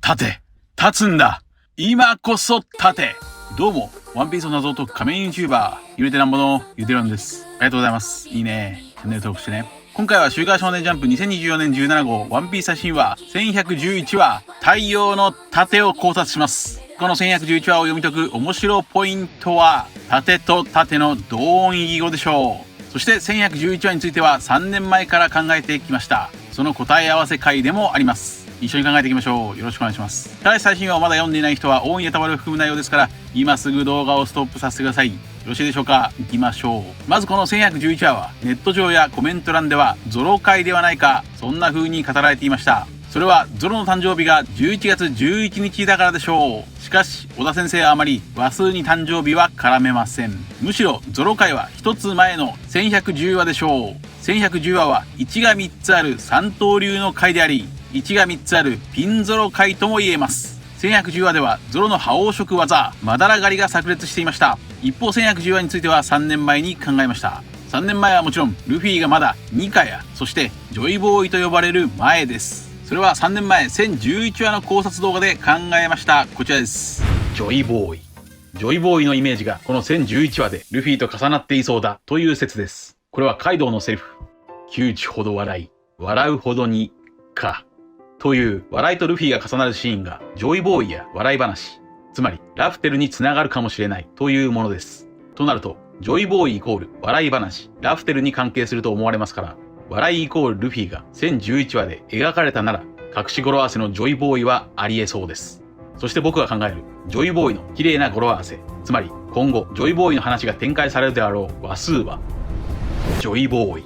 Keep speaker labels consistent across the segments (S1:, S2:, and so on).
S1: 立て、立つんだ。今こそ立て。どうも、ワンピースの謎を解く仮面 YouTuber、ゆるてなんぼのゆでろんです。ありがとうございます。いいね。チャンネル登録してね。今回は週刊少年ジャンプ2024年17号ワンピース最新話1111話、太陽の盾を考察します。この1111話を読み解く面白ポイントは、盾と盾の同音異義語でしょう。そして1111話については3年前から考えてきました。その答え合わせ会でもあります。一緒に考えていきましょう。よろしくお願いします。ただし最新話をまだ読んでいない人は大いにネタバレを含む内容ですから、今すぐ動画をストップさせてください。よろしいでしょうか。行きましょう。まずこの1111話は、ネット上やコメント欄ではゾロ回ではないか、そんな風に語られていました。それはゾロの誕生日が11月11日だからでしょう。しかし小田先生はあまり話数に誕生日は絡めません。むしろゾロ回は一つ前の1110話でしょう。1110話は1が3つある三刀流の回であり、1が3つあるピンゾロ回とも言えます。1110話ではゾロの覇王色技マダラ狩りが炸裂していました。一方1110話については3年前に考えました。3年前はもちろんルフィがまだニカや、そしてジョイボーイと呼ばれる前です。それは3年前1011話の考察動画で考えました。こちらです。ジョイボーイ。ジョイボーイのイメージがこの1011話でルフィと重なっていそうだという説です。これはカイドウのセリフ。窮地ほど笑い、笑うほどにか。という笑いとルフィが重なるシーンがジョイボーイや笑い話、つまりラフテルにつながるかもしれないというものです。となると、ジョイボーイイコール笑い話、ラフテルに関係すると思われますから、笑いイコールルフィが1011話で描かれたなら、隠し語呂合わせのジョイボーイはありえそうです。そして僕が考えるジョイボーイの綺麗な語呂合わせ、つまり今後ジョイボーイの話が展開されるであろう話数は、ジョイボーイ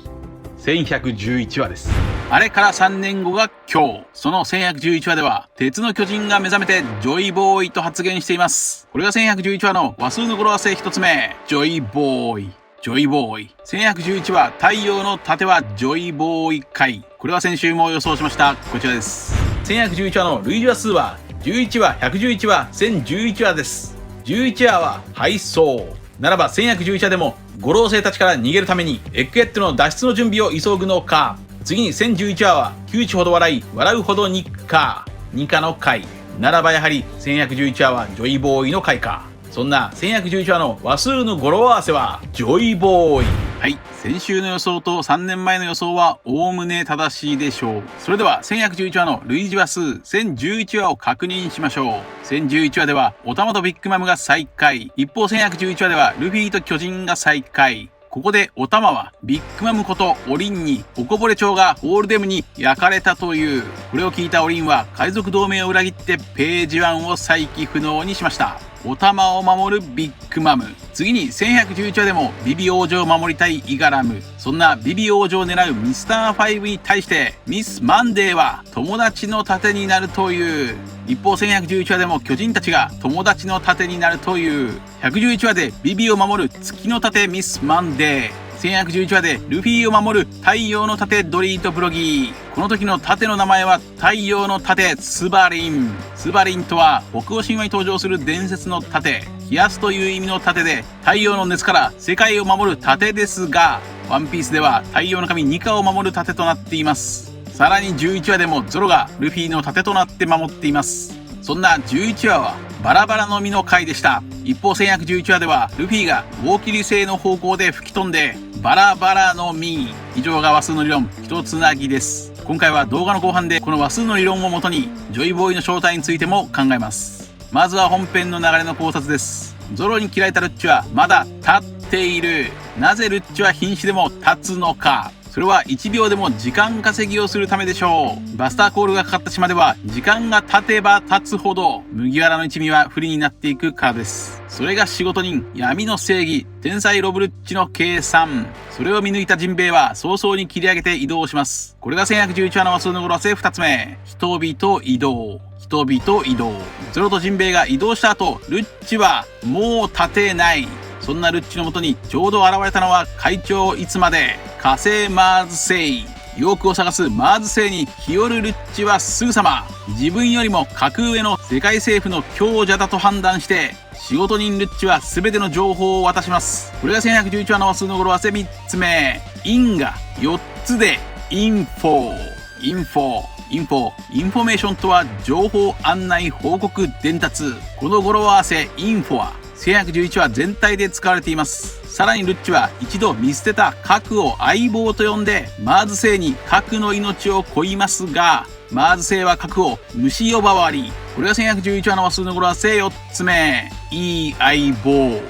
S1: 1111話です。あれから3年後が今日。その1111話では、鉄の巨人が目覚めてジョイボーイと発言しています。これが1111話の話数の語呂合わせ一つ目。ジョイボーイ。ジョイボーイ。1111話、太陽の盾はジョイボーイ回。これは先週も予想しました。こちらです。1111話の類似話数は、11話、111話、1011話です。11話は敗走。ならば1111話でも、五老星たちから逃げるためにエッグヘッドの脱出の準備を急ぐのか。次に1011話は窮地ほど笑い、笑うほどニカの回。ならばやはり1111話はジョイボーイの回か。そんな1111話の話数の語呂合わせはジョイボーイ。はい、先週の予想と3年前の予想はおおむね正しいでしょう。それでは1111話の類似話数1011話を確認しましょう。1011話ではおたまとビッグマムが再会。一方1111話ではルフィと巨人が再会。ここでおたまはビッグマムことオリンにおこぼれ町がホールデムに焼かれたという。これを聞いたオリンは海賊同盟を裏切ってページ1を再起不能にしました。おたまを守るビッグマム。次に1111話でもビビ王女を守りたいイガラム。そんなビビ王女を狙うミスター5に対してミスマンデーは友達の盾になるという。一方1111話でも巨人たちが友達の盾になるという。111話でビビを守る月の盾ミスマンデー。1111話でルフィを守る太陽の盾ドリートブロギー。この時の盾の名前は太陽の盾スバリン。スバリンとは北欧神話に登場する伝説の盾。冷やすという意味の盾で、太陽の熱から世界を守る盾ですが、ワンピースでは太陽の神ニカを守る盾となっています。さらに11話でもゾロがルフィの盾となって守っています。そんな11話はバラバラの実の回でした。一方1111話ではルフィが大切り星の方向で吹き飛んでバラバラの実。以上が話数の理論一つなぎです。今回は動画の後半でこの話数の理論をもとにジョイボーイの正体についても考えます。まずは本編の流れの考察です。ゾロに切られたルッチはまだ立っている。なぜルッチは瀕死でも立つのか。それは1秒でも時間稼ぎをするためでしょう。バスターコールがかかった島では時間が経てば経つほど麦わらの一味は不利になっていくからです。それが仕事人、闇の正義、天才ロブルッチの計算。それを見抜いたジンベエは早々に切り上げて移動します。これが1111話の話数の語呂合わせ2つ目。人々移動。人々移動。ゾロとジンベエが移動した後、ルッチはもう立てない。そんなルッチのもとにちょうど現れたのは会長いつまで火星マーズ星。ヨークを探すマーズ星に日和るルッチはすぐさま自分よりも格上の世界政府の強者だと判断して仕事人ルッチは全ての情報を渡します。これが1111話の話数の語呂合わせ3つ目。因が4つでインフォ。インフォメーションとは情報案内報告伝達。この語呂合わせインフォは1111話全体で使われています。さらにルッチは一度見捨てた核を相棒と呼んでマーズ星に核の命を乞いますが、マーズ星は核を虫呼ばわり。これが1111話の話数の語呂合わせ4つ目。いい相棒。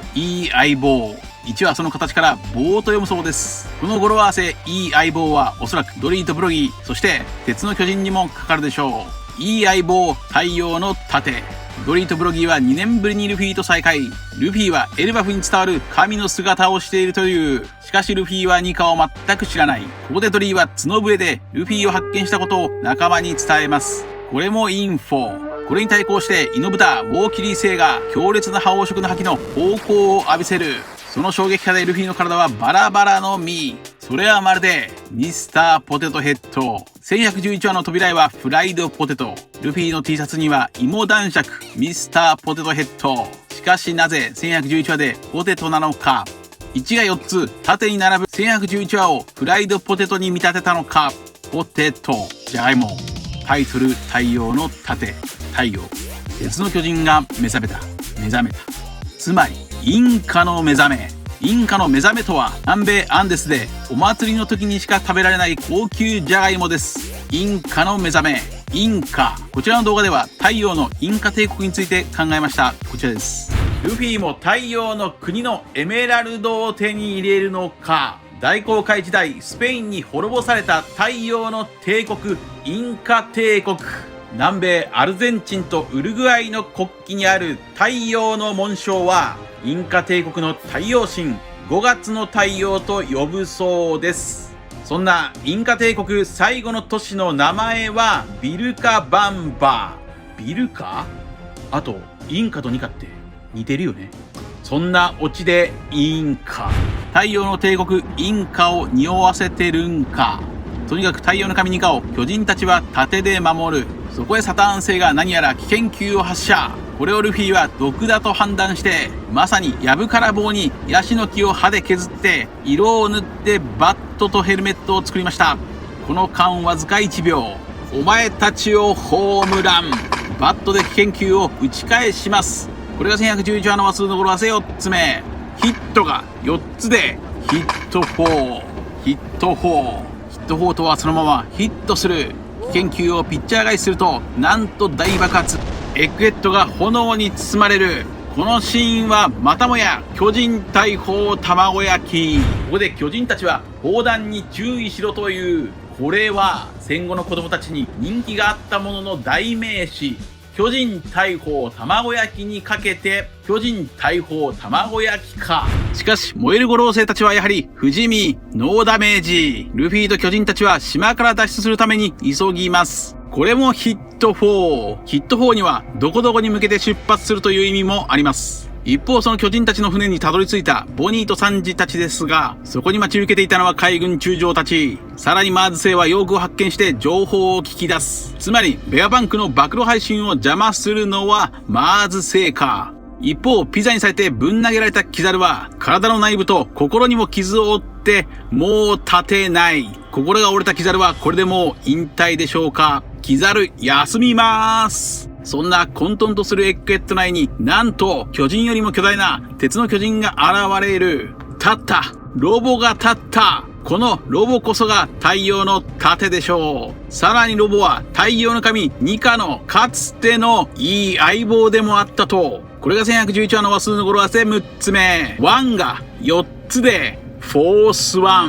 S1: 1はその形から棒と読むそうです。この語呂合わせいい相棒はおそらくドリーとブロギー、そして鉄の巨人にもかかるでしょう。いい相棒、太陽の盾。ドリーとブロギーは2年ぶりにルフィと再会。ルフィはエルバフに伝わる神の姿をしているという。しかしルフィはニカを全く知らない。ここでドリーは角笛でルフィを発見したことを仲間に伝えます。これもインフォ。これに対抗してイノブタ、ウォーキリー星が強烈な覇王色の覇気の方向を浴びせる。その衝撃波でルフィの体はバラバラの実。それはまるでミスターポテトヘッド。1111話の扉絵はフライドポテト。ルフィの T シャツには芋男爵ミスターポテトヘッド。しかしなぜ1111話でポテトなのか。1が4つ縦に並ぶ1111話をフライドポテトに見立てたのか。ポテト、じゃがいも。タイトル太陽の盾、太陽。鉄の巨人が目覚めた。つまりインカの目覚め。インカの目覚めとは南米アンデスでお祭りの時にしか食べられない高級じゃがいもです。インカの目覚め、インカ。こちらの動画では太陽のインカ帝国について考えました。こちらです。ルフィも太陽の国のエメラルドを手に入れるのか。大航海時代スペインに滅ぼされた太陽の帝国インカ帝国。南米アルゼンチンとウルグアイの国旗にある太陽の紋章はインカ帝国の太陽神5月の太陽と呼ぶそうです。そんなインカ帝国最後の都市の名前はビルカバンバ。ビルカ？あとインカとニカって似てるよね。そんなオチでインカ。太陽の帝国インカを匂わせてるんか。とにかく太陽の神ニカを巨人たちは盾で守る。そこへサターン星が何やら危険球を発射。これをルフィは毒だと判断してまさにヤブから棒にヤシの木を刃で削って色を塗ってバットとヘルメットを作りました。この間わずか1秒。お前たちをホームラン。バットで危険球を打ち返します。これが1111話の話数の語呂合わせ4つ目。ヒットが4つでヒット4。ヒット4とはそのままヒットする。危険球をピッチャー返しするとなんと大爆発。エッグヘッドが炎に包まれる。このシーンはまたもや巨人大砲卵焼き。ここで巨人たちは砲弾に注意しろという。これは戦後の子供たちに人気があったものの代名詞。巨人大砲卵焼きにかけて巨人大砲卵焼きか。しかし燃える五老星たちはやはり不死身ノーダメージ。ルフィと巨人たちは島から脱出するために急ぎます。これもヒット4。ヒット4にはどこどこに向けて出発するという意味もあります。一方その巨人たちの船にたどり着いたボニーとサンジたちですが、そこに待ち受けていたのは海軍中将たち。さらにマーズ星はヨークを発見して情報を聞き出す。つまりベアバンクの暴露配信を邪魔するのはマーズ星か。一方ピザにされてぶん投げられたキザルは体の内部と心にも傷を負ってもう立てない。心が折れたキザルはこれでもう引退でしょうか。キザル休みまーす。そんな混沌とするエッグヘッド内になんと巨人よりも巨大な鉄の巨人が現れる。立った。ロボが立った。このロボこそが太陽の盾でしょう。さらにロボは太陽の神ニカのかつてのいい相棒でもあったと。これが1111話の話数の語呂合わせ6つ目。1が4つでフォースワ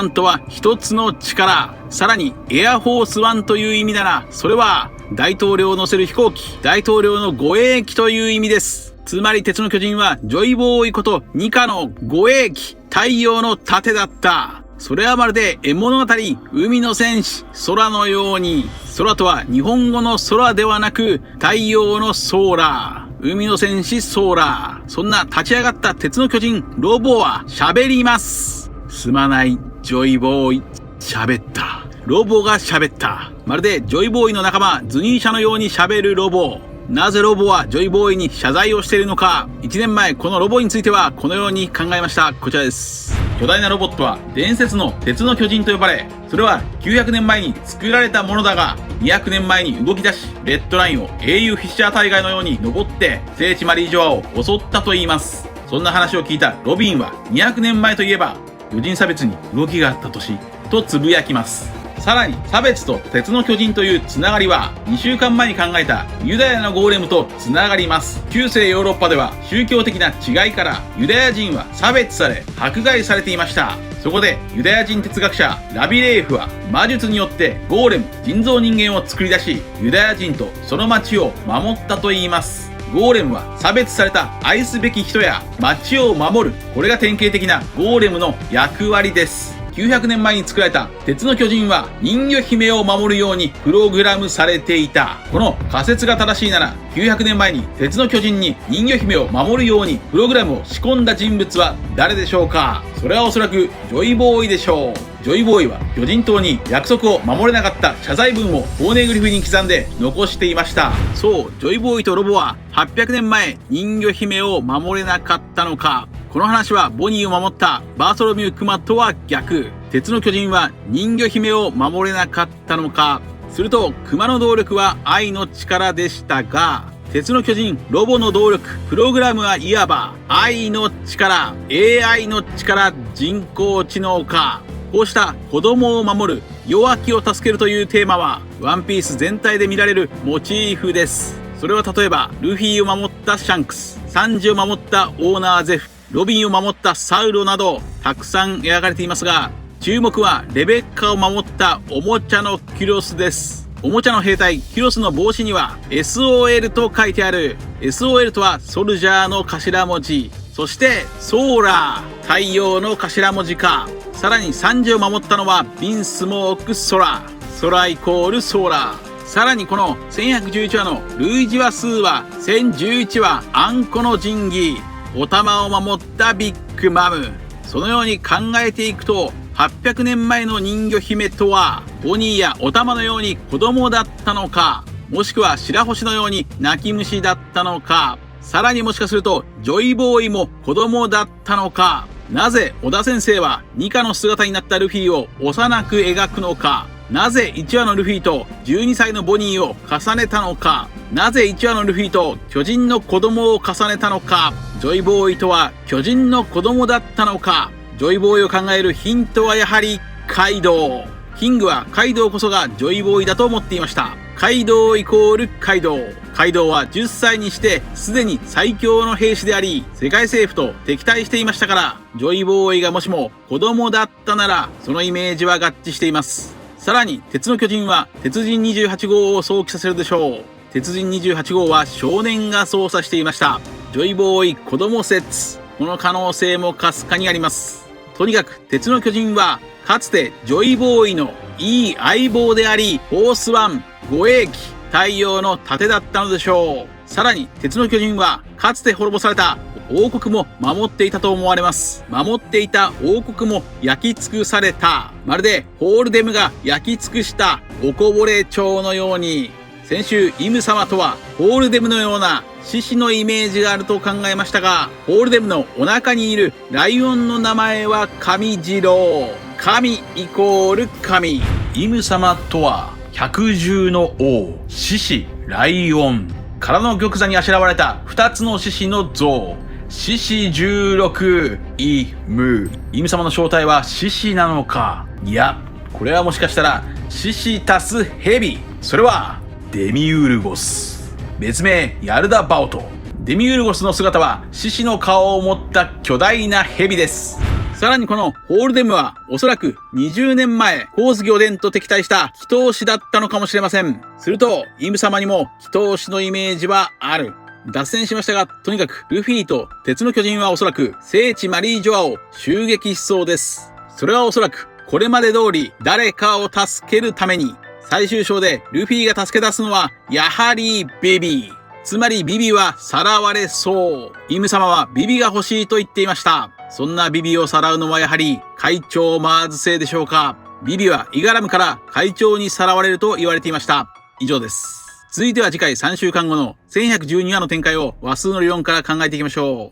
S1: ンとは一つの力。さらにエアフォースワンという意味ならそれは大統領を乗せる飛行機、大統領の護衛機という意味です。つまり鉄の巨人はジョイボーイことニカの護衛機、太陽の盾だった。それはまるで絵物語海の戦士空のように。空とは日本語の空ではなく太陽のソーラー、海の戦士ソーラー。そんな立ち上がった鉄の巨人ロボは喋ります。すまないジョイボーイ。喋った。ロボが喋った。まるでジョイボーイの仲間ズニーシャのように喋るロボ。なぜロボはジョイボーイに謝罪をしているのか。1年前このロボについてはこのように考えました。こちらです。巨大なロボットは伝説の鉄の巨人と呼ばれ、それは900年前に作られたものだが、200年前に動き出し、レッドラインを英雄フィッシャー大海のように登って聖地マリージョアを襲ったと言います。そんな話を聞いたロビンは、200年前といえば巨人差別に動きがあった年とつぶやきます。さらに差別と鉄の巨人というつながりは2週間前に考えたユダヤのゴーレムとつながります。中世ヨーロッパでは宗教的な違いからユダヤ人は差別され迫害されていました。そこでユダヤ人哲学者ラビレーフは魔術によってゴーレム人造人間を作り出し、ユダヤ人とその町を守ったといいます。ゴーレムは差別された愛すべき人や町を守る、これが典型的なゴーレムの役割です。900年前に作られた鉄の巨人は人魚姫を守るようにプログラムされていた。この仮説が正しいなら、900年前に鉄の巨人に人魚姫を守るようにプログラムを仕込んだ人物は誰でしょうか？それはおそらくジョイボーイでしょう。ジョイボーイは巨人島に約束を守れなかった謝罪文をポーネグリフに刻んで残していました。そう、ジョイボーイとロボは800年前人魚姫を守れなかったのか。この話はボニーを守ったバーソロミュー・クマとは逆。鉄の巨人は人魚姫を守れなかったのか。するとクマの動力は愛の力でしたが、鉄の巨人ロボの動力プログラムはいわば愛の力、 AI の力、人工知能か。こうした子供を守る、弱きを助けるというテーマはワンピース全体で見られるモチーフです。それは例えばルフィを守ったシャンクス、サンジを守ったオーナーゼフ、ロビンを守ったサウロなどたくさん描かれていますが、注目はレベッカを守ったおもちゃのキュロスです。おもちゃの兵隊キュロスの帽子には SOL と書いてある。 SOL とはソルジャーの頭文字、そしてソーラー、太陽の頭文字か。さらにサンジを守ったのはビンスモークソラ、空イコールソーラー。さらにこの1111話の類似話数は1011話あんこの神器、お玉を守ったビッグマム。そのように考えていくと、800年前の人魚姫とはボニーやお玉のように子供だったのか、もしくは白星のように泣き虫だったのか、さらにもしかするとジョイボーイも子供だったのか。なぜ小田先生はニカの姿になったルフィを幼く描くのか。なぜ1話のルフィと12歳のボニーを重ねたのか。なぜ1話のルフィと巨人の子供を重ねたのか。ジョイボーイとは巨人の子供だったのか。ジョイボーイを考えるヒントはやはりカイドウ。キングはカイドウこそがジョイボーイだと思っていました。カイドウイコールカイドウ。カイドウは10歳にしてすでに最強の兵士であり、世界政府と敵対していましたから、ジョイボーイがもしも子供だったならそのイメージは合致しています。さらに鉄の巨人は鉄人28号を想起させるでしょう。鉄人28号は少年が操作していました。ジョイボーイ子供説、この可能性もかすかにあります。とにかく鉄の巨人はかつてジョイボーイのいい相棒であり、フォースワン、護衛機、太陽の盾だったのでしょう。さらに鉄の巨人はかつて滅ぼされた王国も守っていたと思われます。守っていた王国も焼き尽くされた。まるでホールデムが焼き尽くしたおこぼれ町のように。先週イム様とはホールデムのような獅子のイメージがあると考えましたが、ホールデムのお腹にいるライオンの名前は神次郎。神イコール神。イム様とは百獣の王、獅子、ライオンからの玉座にあしらわれた2つの獅子の像、獅子16イム。イム様の正体は獅子なのか。いや、これはもしかしたら獅子足す蛇。それはデミウルゴス、別名ヤルダバオト。デミウルゴスの姿は獅子の顔を持った巨大な蛇です。さらにこのホールデムはおそらく20年前コース魚伝と敵対した祈祷師だったのかもしれません。するとイム様にも祈祷師のイメージはある。脱線しましたが、とにかくルフィと鉄の巨人はおそらく聖地マリージョアを襲撃しそうです。それはおそらくこれまで通り誰かを助けるために。最終章でルフィが助け出すのはやはりビビ。つまりビビはさらわれそう。イム様はビビが欲しいと言っていました。そんなビビをさらうのはやはり会長マーズ星でしょうか。ビビはイガラムから会長にさらわれると言われていました。以上です。続いては次回3週間後の1112話の展開を話数の理論から考えていきましょ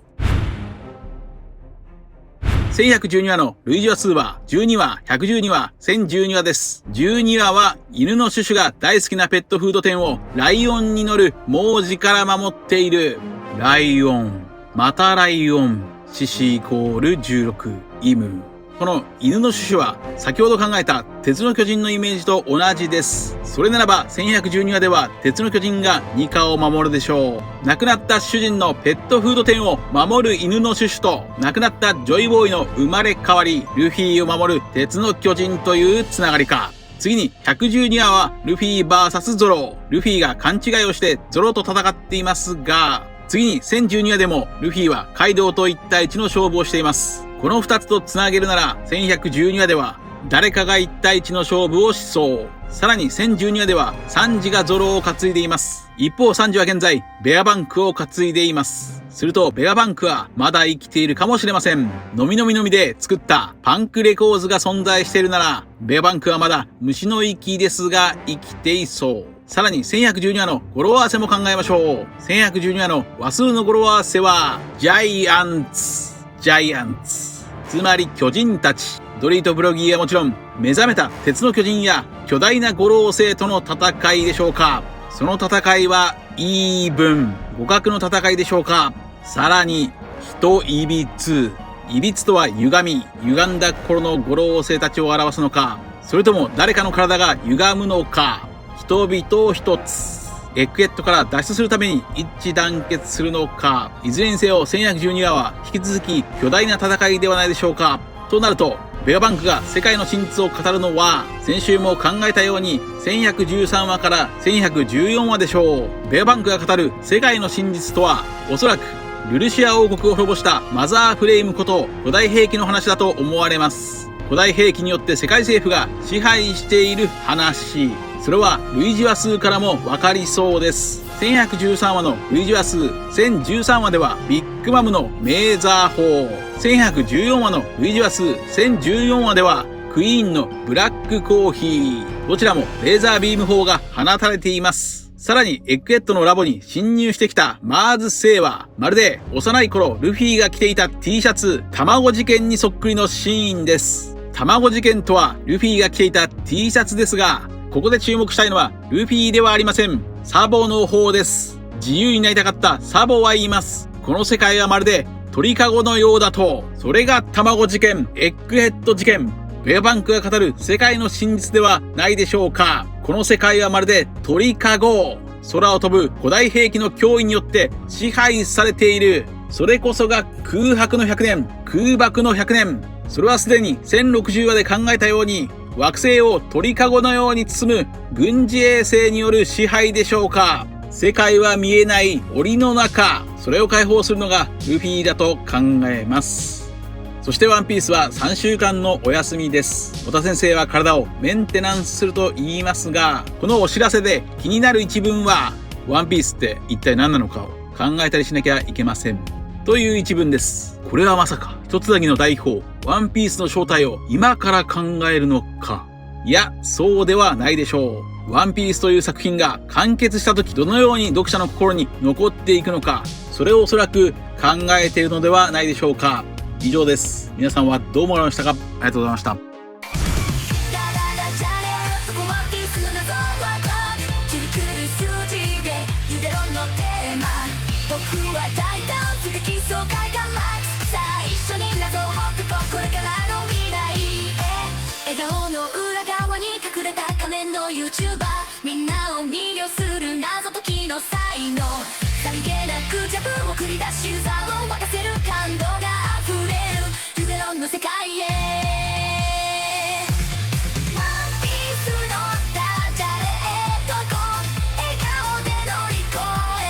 S1: う。1112話の類似話数は12話、112話、1012話です。12話は犬のシュシュが大好きなペットフード店をライオンに乗る猛獣から守っている。ライオン、またライオン、獅子イコール16、イム。この犬のシュシュは先ほど考えた鉄の巨人のイメージと同じです。それならば1112話では鉄の巨人がニカを守るでしょう。亡くなった主人のペットフード店を守る犬のシュシュと亡くなったジョイボーイの生まれ変わりルフィを守る鉄の巨人というつながりか。次に112話はルフィ VS ゾロ。ルフィが勘違いをしてゾロと戦っていますが、次に1012話でもルフィはカイドウと1対1の勝負をしています。この2つとつなげるなら1112話では誰かが1対1の勝負をしそう。さらに1012話ではサンジがゾロを担いでいます。一方サンジは現在ベアバンクを担いでいます。するとベアバンクはまだ生きているかもしれません。飲みで作ったパンクレコーズが存在しているならベアバンクはまだ虫の息ですが生きていそう。さらに1112話の語呂合わせも考えましょう。1112話の話数の語呂合わせはジャイアンツ。つまり巨人たち。ドリートブロギーはもちろん目覚めた鉄の巨人や巨大な五老星との戦いでしょうか。その戦いはイーブン、互角の戦いでしょうか。さらに人いびつ。いびつとは歪み、歪んだ頃の五老星たちを表すのか、それとも誰かの体が歪むのか。人々を一つ。エッグヘッドから脱出するために一致団結するのか。いずれにせよ1112話は引き続き巨大な戦いではないでしょうか。となるとベアバンクが世界の真実を語るのは先週も考えたように1113話から1114話でしょう。ベアバンクが語る世界の真実とはおそらくルルシア王国を滅ぼしたマザーフレイムこと古代兵器の話だと思われます。古代兵器によって世界政府が支配している話。それは類似話数からもわかりそうです。1113話の類似話数、1013話ではビッグマムのメーザー砲、1114話の類似話数、1014話ではクイーンのブラックコーヒー。どちらもレーザービーム砲が放たれています。さらにエッグヘッドのラボに侵入してきたマーズ星はまるで幼い頃ルフィが着ていた T シャツ、卵事件にそっくりのシーンです。卵事件とはルフィが着ていた T シャツですが、ここで注目したいのはルフィではありません。サボの方です。自由になりたかったサボは言います。この世界はまるで鳥かごのようだと。それが卵事件、エッグヘッド事件。ベアバンクが語る世界の真実ではないでしょうか。この世界はまるで鳥かご。空を飛ぶ古代兵器の脅威によって支配されている。それこそが空白の100年、空爆の100年。それはすでに1060話で考えたように惑星を鳥かごのように包む軍事衛星による支配でしょうか。世界は見えない檻の中。それを解放するのがルフィだと考えます。そしてワンピースは3週間のお休みです。小田先生は体をメンテナンスすると言いますが、このお知らせで気になる一文は、ワンピースって一体何なのかを考えたりしなきゃいけません。という一文です。これはまさか、一つだけの大砲、ワンピースの正体を今から考えるのか。いや、そうではないでしょう。ワンピースという作品が完結した時、どのように読者の心に残っていくのか、それをおそらく考えているのではないでしょうか。以上です。皆さんはどう思われましたか？ありがとうございました。
S2: YouTuber みんなを魅了する謎解きの才能、さりげなくジャブを繰り出しユーザーを沸かせる感動が溢れるユデロンの世界へ。ワンピースのダジャレへと行こう、笑顔で乗り越え。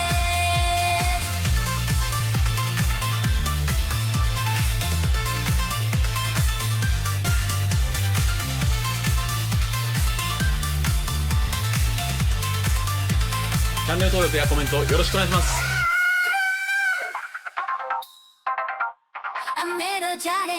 S1: チャンネル登録やコメントよろしくお願いします。
S2: 雨のジャレ